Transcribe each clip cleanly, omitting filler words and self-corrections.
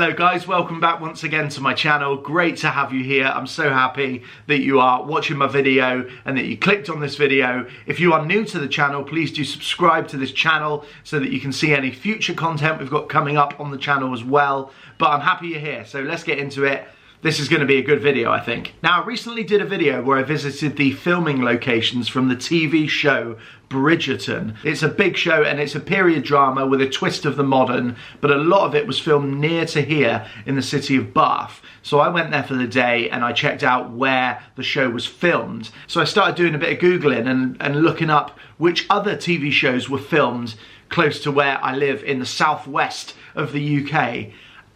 Hello guys, welcome back once again to my channel. Great to have you here. I'm so happy that you are watching my video and that you clicked on this video. If you are new to the channel, please do subscribe to this channel so that you can see any future content we've got coming up on the channel as well. But I'm happy you're here, so let's get into it. This is going to be a good video, I think. Now, I recently did a video where I visited the filming locations from the TV show Bridgerton. It's a big show and it's a period drama with a twist of the modern, but a lot of it was filmed near to here in the city of Bath. So I went there for the day and I checked out where the show was filmed. So I started doing a bit of Googling and looking up which other TV shows were filmed close to where I live in the southwest of the UK.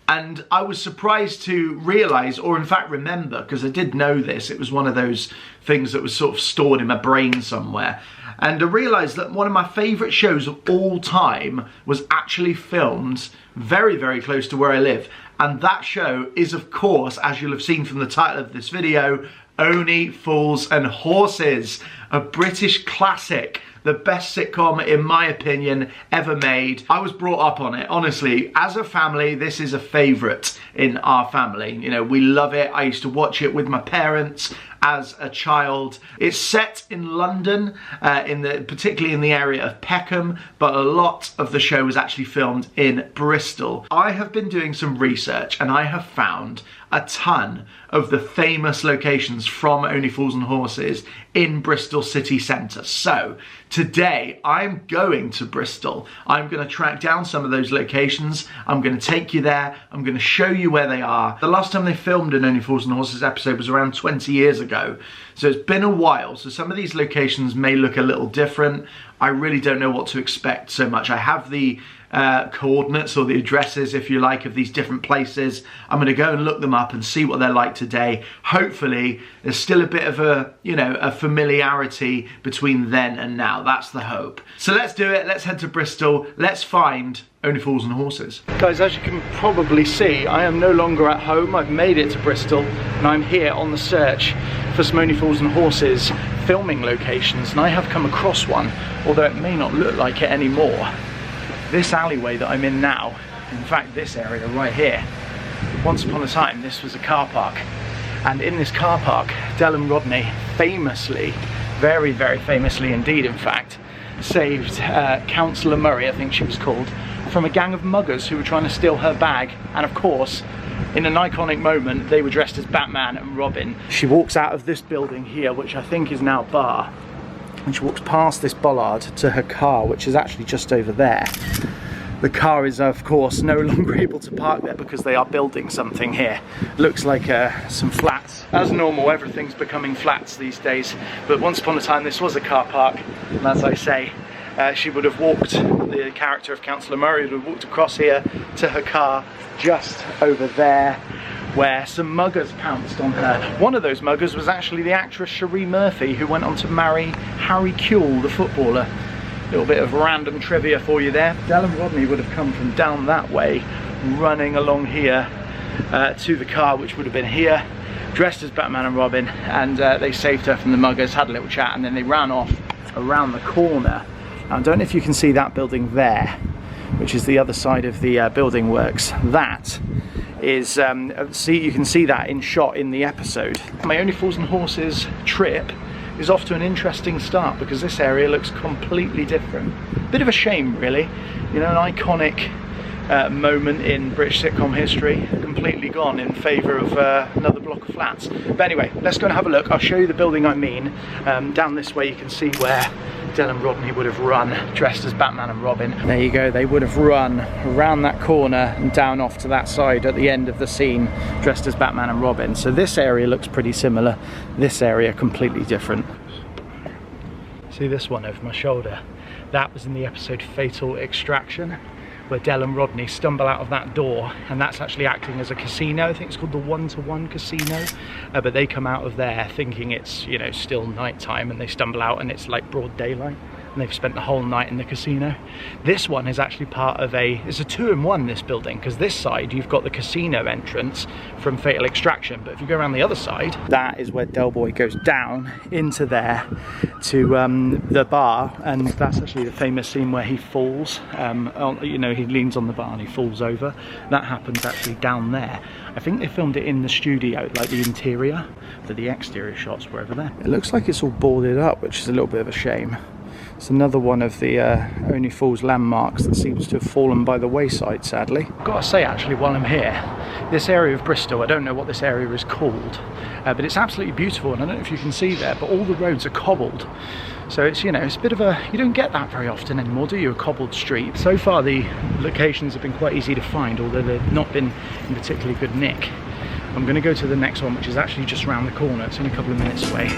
And I was surprised to realise, or in fact remember, because I did know this, it was one of those things that was sort of stored in my brain somewhere, and I realised that one of my favourite shows of all time was actually filmed very, very close to where I live. And that show is, of course, as you'll have seen from the title of this video, Only Fools and Horses, a British classic. The best sitcom, in my opinion, ever made. I was brought up on it, honestly. As a family, this is a favourite in our family. You know, we love it. I used to watch it with my parents as a child. It's set in London, particularly in the area of Peckham, but a lot of the show was actually filmed in Bristol. I have been doing some research and I have found a ton of the famous locations from Only Fools and Horses in Bristol city centre. So today I'm going to Bristol. I'm going to track down some of those locations. I'm going to take you there. I'm going to show you where they are. The last time they filmed an Only Fools and Horses episode was around 20 years ago. So it's been a while. So some of these locations may look a little different. I really don't know what to expect so much. I have the coordinates, or the addresses if you like, of these different places. I'm going to go and look them up and see what they're like today. Hopefully there's still a bit of a, you know, a familiarity between then and now. That's the hope. So let's do it. Let's head to Bristol. Let's find Only Fools and Horses. Guys, as you can probably see, I am no longer at home. I've made it to Bristol and I'm here on the search for some Only Fools and Horses filming locations, and I have come across one, although it may not look like it anymore. This alleyway that I'm in now, in fact this area right here, once upon a time this was a car park, and in this car park Del and Rodney famously, very, very famously indeed in fact, saved Councillor Murray, I think she was called, from a gang of muggers who were trying to steal her bag. And of course, in an iconic moment, they were dressed as Batman and Robin. She walks out of this building here, which I think is now bar, and she walks past this bollard to her car, which is actually just over there. The car is of course no longer able to park there because they are building something here. Looks like some flats. As normal, everything's becoming flats these days, but once upon a time this was a car park, and as I say, she would have walked, the character of Councillor Murray would have walked across here to her car just over there, where some muggers pounced on her. One of those muggers was actually the actress Cherie Murphy, who went on to marry Harry Kewell, the footballer. A little bit of random trivia for you there. Del and Rodney would have come from down that way, running along here to the car, which would have been here, dressed as Batman and Robin, and they saved her from the muggers, had a little chat, and then they ran off around the corner. Now, I don't know if you can see that building there, which is the other side of the building works. That is, you can see that in shot in the episode. My Only Fools and Horses trip is off to an interesting start because this area looks completely different. Bit of a shame really, you know, an iconic moment in British sitcom history, completely gone in favour of another block of flats. But anyway, let's go and have a look. I'll show you the building I mean. Down this way you can see where Del and Rodney would have run dressed as Batman and Robin. There you go, they would have run around that corner and down off to that side at the end of the scene dressed as Batman and Robin. So this area looks pretty similar, this area completely different. See this one over my shoulder? That was in the episode Fatal Extraction, where Del and Rodney stumble out of that door, and that's actually acting as a casino. I think it's called the 1-to-1 casino, but they come out of there thinking it's, you know, still nighttime, and they stumble out and it's like broad daylight. and they've spent the whole night in the casino. This one is actually part of it's a 2-in-1, this building, because this side you've got the casino entrance from Fatal Extraction, but if you go around the other side, that is where Del Boy goes down into there to the bar, and that's actually the famous scene where he falls. You know, he leans on the bar and he falls over. That happens actually down there. I think they filmed it in the studio, like the interior, but the exterior shots were over there. It looks like it's all boarded up, which is a little bit of a shame. It's another one of the Only Fools landmarks that seems to have fallen by the wayside, sadly. I've got to say, actually, while I'm here, this area of Bristol, I don't know what this area is called, but it's absolutely beautiful, and I don't know if you can see there, but all the roads are cobbled. So it's, you know, it's a bit of a, you don't get that very often anymore, do you, a cobbled street? So far the locations have been quite easy to find, although they've not been in particularly good nick. I'm going to go to the next one, which is actually just around the corner. It's only a couple of minutes away.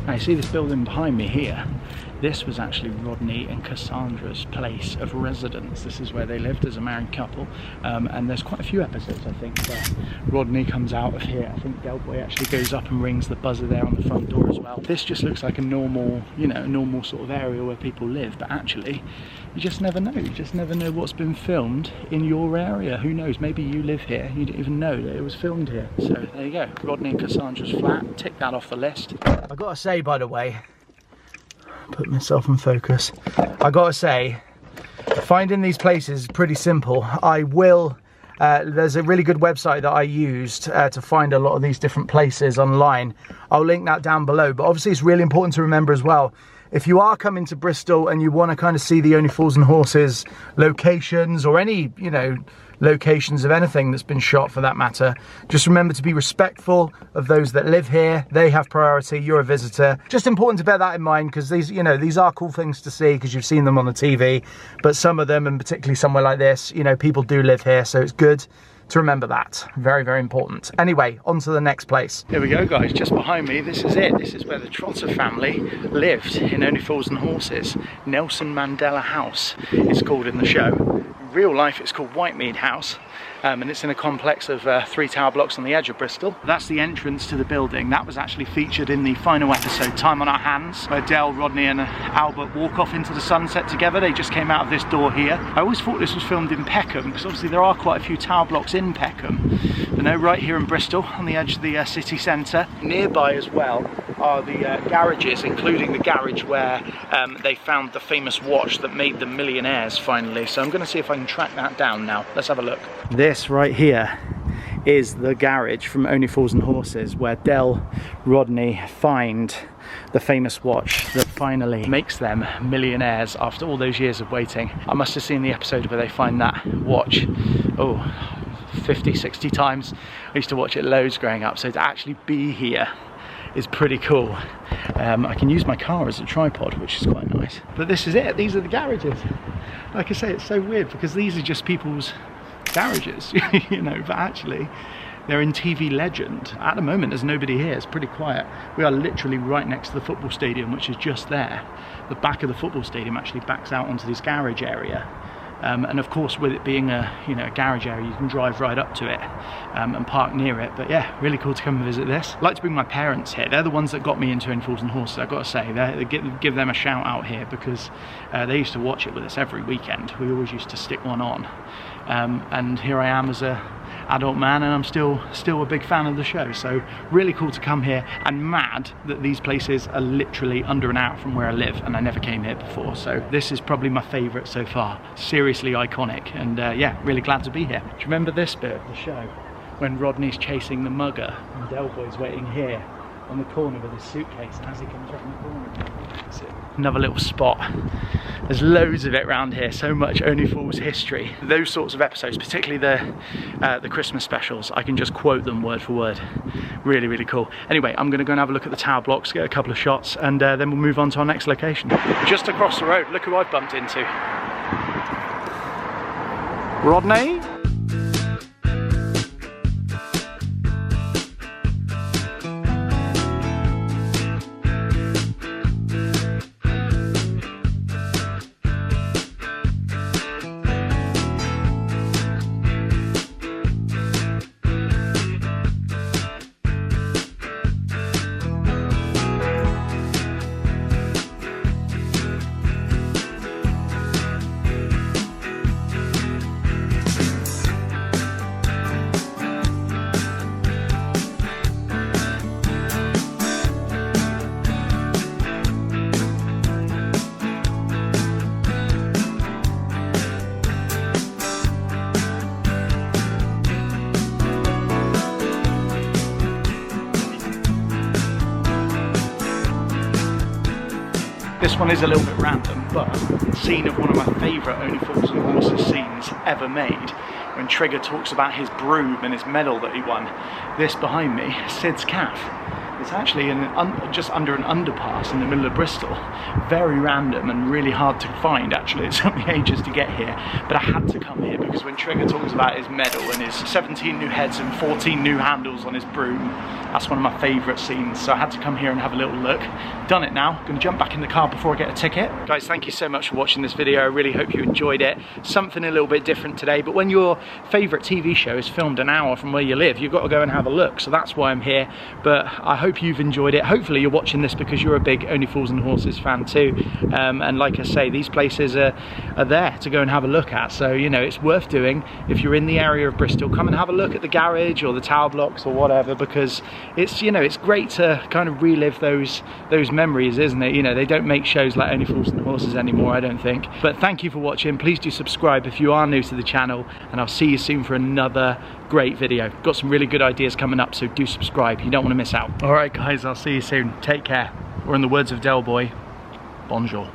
I see this building behind me here. This was actually Rodney and Cassandra's place of residence. This is where they lived as a married couple, and there's quite a few episodes, I think, where Rodney comes out of here. I think Del Boy actually goes up and rings the buzzer there on the front door as well. This just looks like a normal, you know, normal sort of area where people live, but actually you just never know. You just never know what's been filmed in your area. Who knows, maybe you live here, you didn't even know that it was filmed here. So there you go, Rodney and Cassandra's flat, tick that off the list. I've got to say, by the way, put myself in focus, I gotta say, finding these places is pretty simple. I will, there's a really good website that I used to find a lot of these different places online. I'll link that down below, but obviously it's really important to remember as well, if you are coming to Bristol and you want to kind of see the Only Fools and Horses locations, or any, you know, locations of anything that's been shot for that matter, just remember to be respectful of those that live here. They have priority, you're a visitor. Just important to bear that in mind, because these, you know, these are cool things to see because you've seen them on the TV, but some of them, and particularly somewhere like this, you know, people do live here, so it's good to remember that. Very, very important. Anyway, on to the next place. Here we go, guys, just behind me, this is it. This is where the Trotter family lived in Only Fools and Horses. Nelson Mandela House, it's called in the show. In real life, it's called Whitemead House, and it's in a complex of 3 tower blocks on the edge of Bristol. That's the entrance to the building. That was actually featured in the final episode, Time on Our Hands, where Del, Rodney and Albert walk off into the sunset together. They just came out of this door here. I always thought this was filmed in Peckham, because obviously there are quite a few tower blocks in Peckham. But no, right here in Bristol, on the edge of the city centre. Nearby as well are the garages, including the garage where they found the famous watch that made them millionaires finally. So I'm going to see if I can track that down now. Let's have a look. This right here is the garage from Only Fools and Horses, where Del, Rodney find the famous watch that finally makes them millionaires after all those years of waiting. I must have seen the episode where they find that watch, 50, 60 times. I used to watch it loads growing up, so to actually be here is pretty cool. I can use my car as a tripod, which is quite nice. But this is it, these are the garages. Like I say, it's so weird because these are just people's garages, you know, but actually they're in TV legend. At the moment there's nobody here, it's pretty quiet. We are literally right next to the football stadium, which is just there. The back of the football stadium actually backs out onto this garage area. And of course, with it being a, you know, a garage area, you can drive right up to it and park near it. But yeah, really cool to come and visit this. I'd like to bring my parents here. They're the ones that got me into Only Fools and Horses, I've got to say. They give them a shout out here, because they used to watch it with us every weekend. We always used to stick one on. And here I am as a adult man, and I'm still a big fan of the show. So really cool to come here, and mad that these places are literally under an hour from where I live, and I never came here before. So this is probably my favourite so far. Seriously iconic, and yeah, really glad to be here. Do you remember this bit of the show when Rodney's chasing the mugger and Del Boy's waiting here on the corner with his suitcase, and as he comes around the corner, that's it. Another little spot. There's loads of it around here, so much Only Fools history. Those sorts of episodes, particularly the Christmas specials, I can just quote them word for word. Really, really cool. Anyway, I'm going to go and have a look at the tower blocks, get a couple of shots, and then we'll move on to our next location. Just across the road, look who I've bumped into. Rodney? This one is a little bit random, but scene of one of my favourite Only Fools and Horses scenes ever made, when Trigger talks about his broom and his medal that he won. This behind me, Sid's calf. It's actually just under an underpass in the middle of Bristol. Very random and really hard to find, actually. It took me ages to get here, but I had to come here because when Trigger talks about his medal and his 17 new heads and 14 new handles on his broom, that's one of my favourite scenes. So I had to come here and have a little look. Done it now. Gonna jump back in the car before I get a ticket. Guys, thank you so much for watching this video. I really hope you enjoyed it. Something a little bit different today, but when your favourite TV show is filmed an hour from where you live, you've got to go and have a look. So that's why I'm here. But I hope you've enjoyed it. Hopefully you're watching this because you're a big Only Fools and Horses fan too. And like I say, these places are there to go and have a look at. So, you know, it's worth doing. If you're in the area of Bristol, come and have a look at the garage or the tower blocks or whatever, because it's, you know, it's great to kind of relive those memories, isn't it? You know, they don't make shows like Only Fools and Horses anymore, I don't think. But thank you for watching. Please do subscribe if you are new to the channel, and I'll see you soon for another great video. Got some really good ideas coming up, so do subscribe. You don't want to miss out. All right, guys, I'll see you soon. Take care. Or in the words of Del Boy, bonjour.